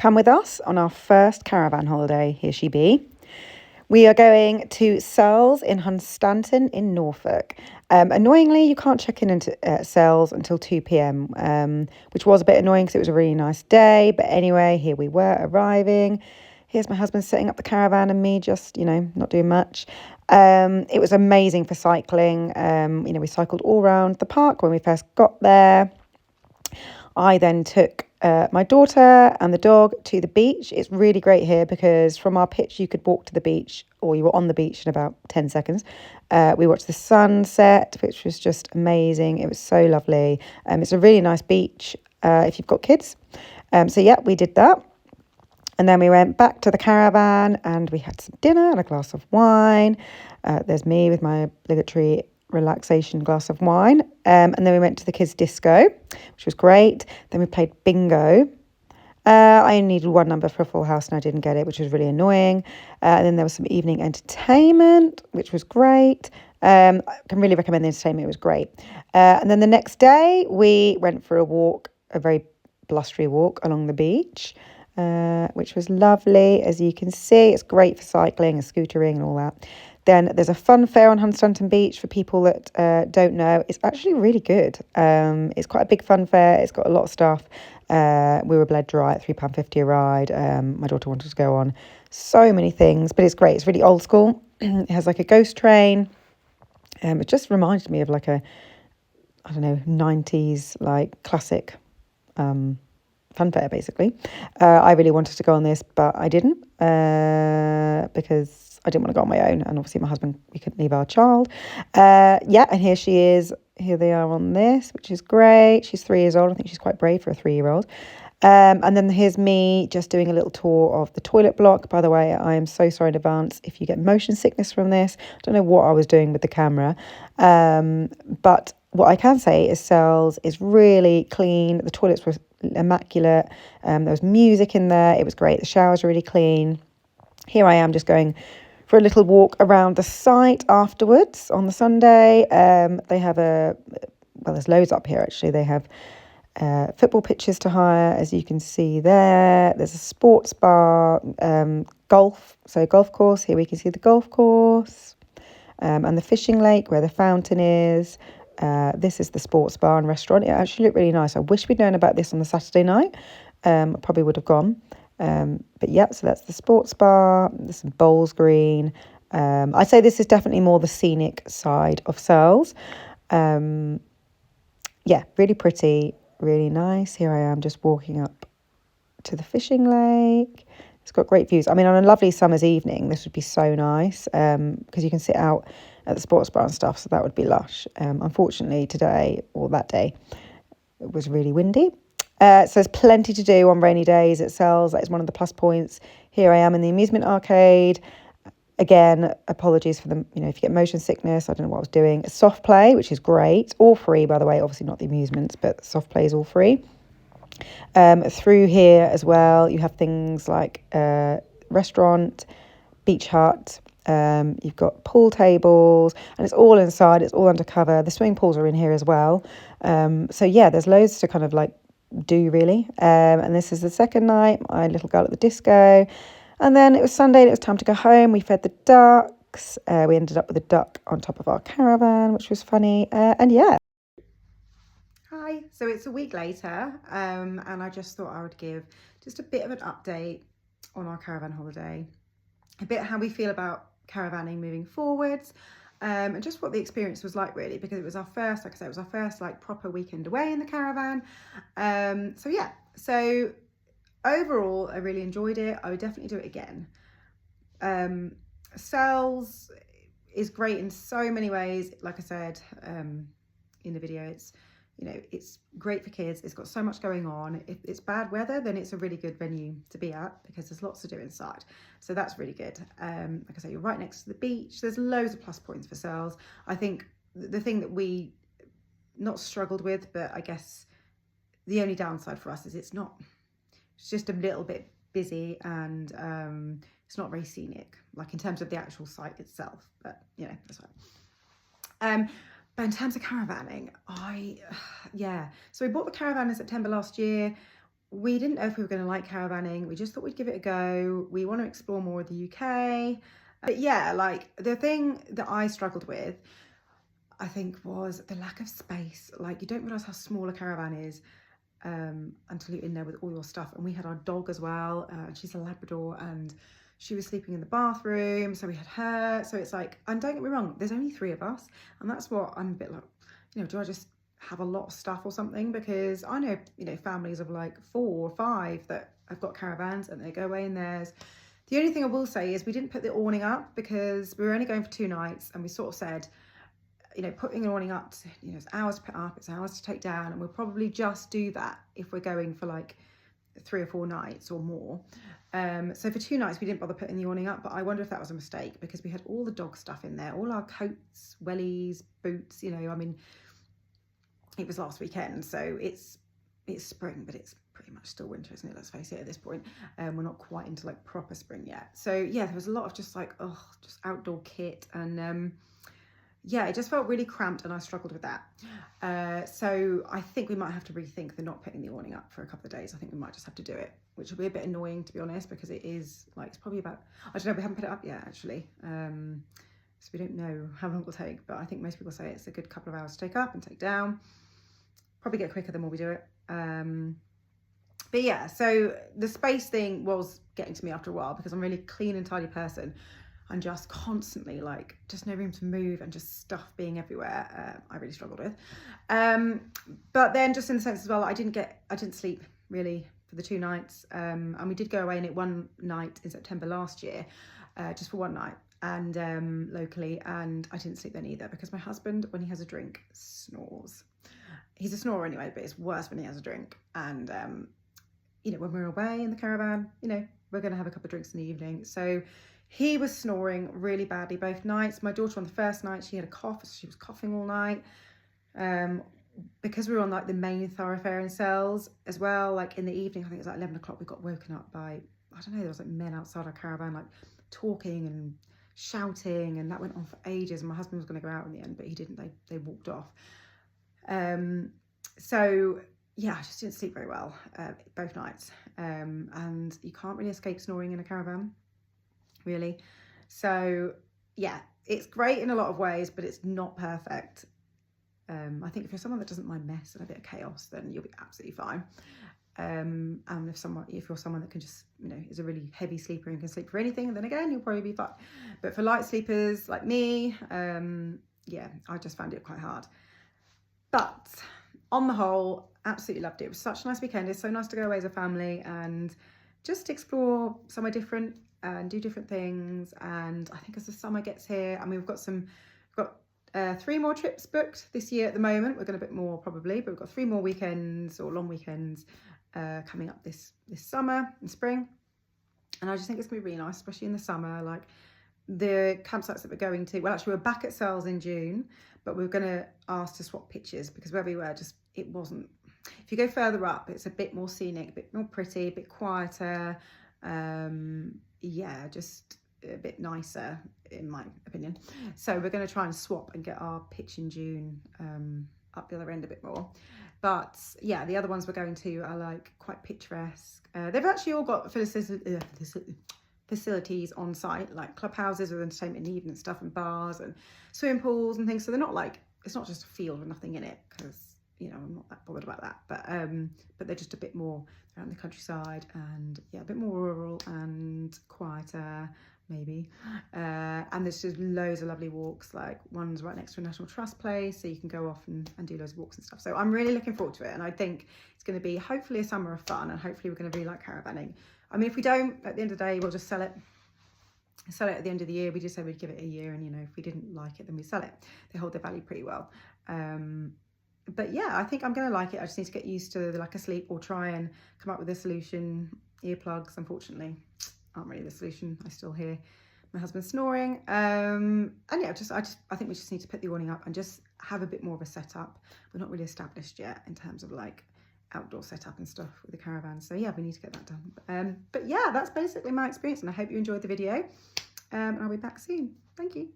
Come with us on our first caravan holiday. Here she be. We are going to Searles in Hunstanton in Norfolk. Annoyingly, you can't check in into Searles until 2 p.m, which was a bit annoying because it was a really nice day. But anyway, here we were arriving. Here's my husband setting up the caravan and me just, not doing much. It was amazing for cycling. We cycled all around the park when we first got there. I then took my daughter and the dog to the beach. It's really great here because from our pitch you could walk to the beach, or you were on the beach in about 10 seconds. We watched the sunset, which was just amazing. It was so lovely. It's a really nice beach if you've got kids. We did that. And then we went back to the caravan and we had some dinner and a glass of wine. There's me with my obligatory relaxation glass of wine. And then we went to the kids' disco, which was great. Then we played bingo. I only needed one number for a full house and I didn't get it, which was really annoying. And then there was some evening entertainment, which was great. I can really recommend the entertainment. It was great. And then the next day we went for a walk, a very blustery walk along the beach, which was lovely. As you can see, it's great for cycling and scootering and all that. Then there's a fun fair on Hunstanton Beach for people that don't know. It's actually really good. It's quite a big fun fair. It's got a lot of stuff. We were bled dry at £3.50 a ride. My daughter wanted to go on so many things, but it's great. It's really old school. It has like a ghost train. It just reminded me of like a, 90s like classic fun fair basically. I really wanted to go on this, but I didn't because I didn't want to go on my own, and obviously my husband, we couldn't leave our child. And here she is. Here they are on this, which is great. She's 3 years old. I think she's quite brave for a 3-year-old. And then here's me just doing a little tour of the toilet block. By the way, I am so sorry in advance if you get motion sickness from this. I don't know what I was doing with the camera. But what I can say is Searles is really clean. The toilets were immaculate. There was music in there. It was great. The showers were really clean. Here I am just going for a little walk around the site afterwards on the Sunday. They have there's loads up here actually. They have football pitches to hire, as you can see there. There's a sports bar, golf course. Here we can see the golf course, and the fishing lake where the fountain is. This is the sports bar and restaurant. It actually looked really nice. I wish we'd known about this on the Saturday night. I probably would have gone. So that's the sports bar. There's some bowls green. I'd say this is definitely more the scenic side of Searles. Really pretty, really nice. Here I am just walking up to the fishing lake. It's got great views. I mean, on a lovely summer's evening, this would be so nice because you can sit out at the sports bar and stuff, so that would be lush. Unfortunately, today, or that day, it was really windy. So there's plenty to do on rainy days at Searles. That is one of the plus points. Here I am in the amusement arcade. Again, apologies for if you get motion sickness, I don't know what I was doing. Soft play, which is great. All free, by the way. Obviously not the amusements, but soft play is all free. Through here as well, you have things like restaurant, beach hut. You've got pool tables, and it's all inside. It's all undercover. The swimming pools are in here as well. There's loads to kind of like do really. And this is the second night, my little girl at the disco. And then it was Sunday and it was time to go home. We fed the ducks. We ended up with a duck on top of our caravan, which was funny. Hi, so it's a week later, and I just thought I would give just a bit of an update on our caravan holiday, a bit how we feel about caravanning moving forwards, and just what the experience was like really, because it was our first, like I said, it was our first like proper weekend away in the caravan. So overall, I really enjoyed it. I would definitely do it again. Searles is great in so many ways. Like I said in the video, it's great for kids. It's got so much going on. If it's bad weather, then it's a really good venue to be at because there's lots to do inside. So that's really good. Like I say, you're right next to the beach. There's loads of plus points for Searles. I think the thing that we not struggled with, but I guess the only downside for us is it's just a little bit busy, and it's not very scenic, like in terms of the actual site itself, but that's fine. But in terms of caravanning, so we bought the caravan in September last year. we didn't know if we were going to like caravanning. We just thought we'd give it a go. We want to explore more of the UK. But yeah, like the thing that I struggled with, I think, was the lack of space. Like, you don't realise how small a caravan is until you're in there with all your stuff. And we had our dog as well. She's a Labrador, and she was sleeping in the bathroom, so we had her. So it's like, and don't get me wrong, there's only 3 of us, and that's what I'm a bit like, you know, do I just have a lot of stuff or something? Because I know, you know, families of like 4 or 5 that have got caravans and they go away in theirs. The only thing I will say is we didn't put the awning up because we were only going for 2 nights, and we sort of said, you know, putting an awning up, you know, it's hours to put up, it's hours to take down, and we'll probably just do that if we're going for like 3 or 4 nights or more. So for 2 nights we didn't bother putting the awning up, but I wonder if that was a mistake, because we had all the dog stuff in there, all our coats, wellies, boots, you know. I mean, it was last weekend, so it's spring, but it's pretty much still winter, isn't it? Let's face it, at this point. We're not quite into like proper spring yet. So yeah, there was a lot of just like, oh, just outdoor kit, and yeah, it just felt really cramped, and I struggled with that. So I think we might have to rethink the not putting the awning up for a couple of days. I think we might just have to do it, which will be a bit annoying, to be honest, because it is like, it's probably about, I don't know, we haven't put it up yet actually. So we don't know how long it will take, but I think most people say it's a good couple of hours to take up and take down. Probably get quicker the more we do it. But yeah, so the space thing was getting to me after a while, because I'm a really clean and tidy person, and just constantly like just no room to move and just stuff being everywhere. I really struggled with. But then just in the sense as well, I didn't sleep really for the 2 nights. And we did go away in it one night in September last year, just for 1 night, and locally, and I didn't sleep then either, because my husband, when he has a drink, snores. He's a snorer anyway, but it's worse when he has a drink. And you know, when we're away in the caravan, you know, we're going to have a couple of drinks in the evening. So he was snoring really badly both nights. My daughter, on the first night, she had a cough, so she was coughing all night. Because we were on like the main thoroughfare in Cells as well, like in the evening, I think it was like 11 o'clock, we got woken up by, I don't know, there was like men outside our caravan like talking and shouting, and that went on for ages. And my husband was going to go out in the end, but he didn't. They walked off. So yeah, I just didn't sleep very well both nights, and you can't really escape snoring in a caravan, really. So yeah, it's great in a lot of ways, but it's not perfect. I think if you're someone that doesn't mind mess and a bit of chaos, then you'll be absolutely fine. And if you're someone that can just, you know, is a really heavy sleeper and can sleep for anything, then again, you'll probably be fine. But for light sleepers like me, yeah, I just found it quite hard. But on the whole, absolutely loved it. It was such a nice weekend. It's so nice to go away as a family and just explore somewhere different and do different things. And I think as the summer gets here, I mean, we've got 3 more trips booked this year at the moment. We're going a bit more probably, but we've got 3 more weekends or long weekends coming up this summer and spring. And I just think it's going to be really nice, especially in the summer. Like the campsites that we're going to, well, actually we're back at Cells in June, but we're going to ask to swap pitches, because where we were, just, it wasn't, if you go further up, it's a bit more scenic, a bit more pretty, a bit quieter. Yeah, just a bit nicer in my opinion. So we're going to try and swap and get our pitch in June up the other end a bit more. But yeah, the other ones we're going to are like quite picturesque. They've actually all got facilities on site, like clubhouses with entertainment in the evening stuff, and bars and swimming pools and things. So they're not like, it's not just a field with nothing in it, because, you know, I'm not that bothered about that. But they're just a bit more around the countryside, and yeah, a bit more rural and quieter maybe. And there's just loads of lovely walks, like one's right next to a National Trust place, so you can go off and do loads of walks and stuff. So I'm really looking forward to it, and I think it's going to be hopefully a summer of fun, and hopefully we're going to really like caravanning. I mean, if we don't, at the end of the day, we'll just sell it at the end of the year. We just said we'd give it a year, and, you know, if we didn't like it, then we sell it. They hold their value pretty well. But yeah, I think I'm going to like it. I just need to get used to the lack of sleep, or try and come up with a solution. Earplugs, unfortunately, aren't really the solution. I still hear my husband snoring. And yeah, I think we just need to put the awning up and just have a bit more of a setup. We're not really established yet in terms of like outdoor setup and stuff with the caravan. So yeah, we need to get that done. But yeah, that's basically my experience, and I hope you enjoyed the video. I'll be back soon. Thank you.